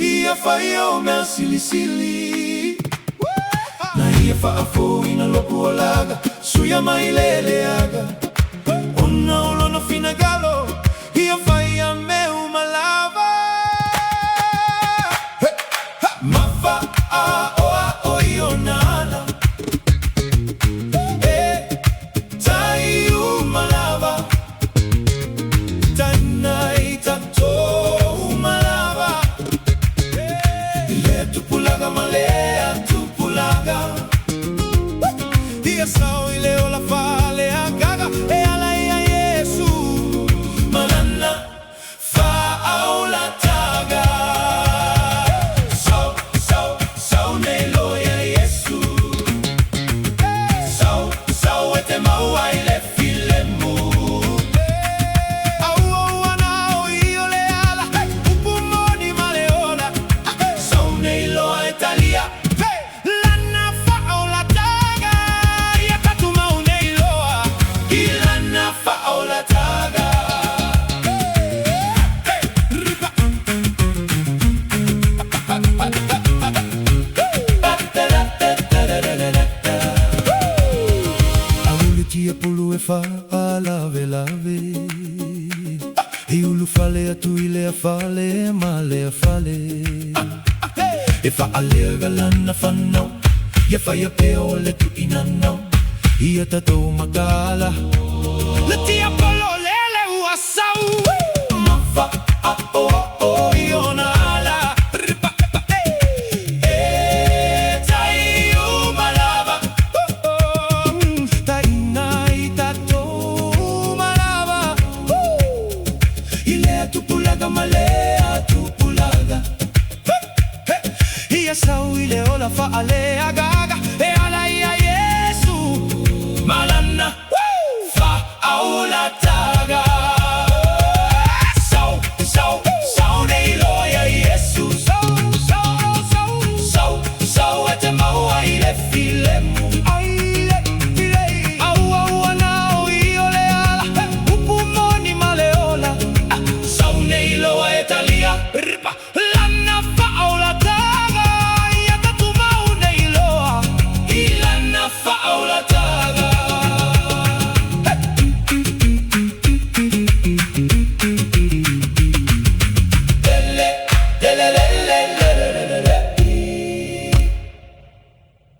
Ia faia o mea sili na ia fa afo ina lopu o laga suya mai leleaga ona olo no finagalo ia faia meu malava mafa a o ionala tai u malava tanai tato malava tupulaga malea tupulaga ia sao ile ola fale agaga e ala ia Yesu manana fa aula taga sau nei loia Yesu sau ete maua ile filemu au ana o iole ala upumoni maleola sau nei loa Italia lana fa aula taga ia tatu mau nei loa ilana fa aula taga Aulitia pulu e fa alave lave e ulu fale atu ile a fale male a fale e fa alea galana fanau ia fai a peo le tu inanau ia tatou makala le tia polo lele ua sau mafa a o iona ala tai u malava tai nai tatou malava ile tu pulaga malea tu pulaga ia sau ile ola fa ale agaga e ala ia Yesu malana fa aula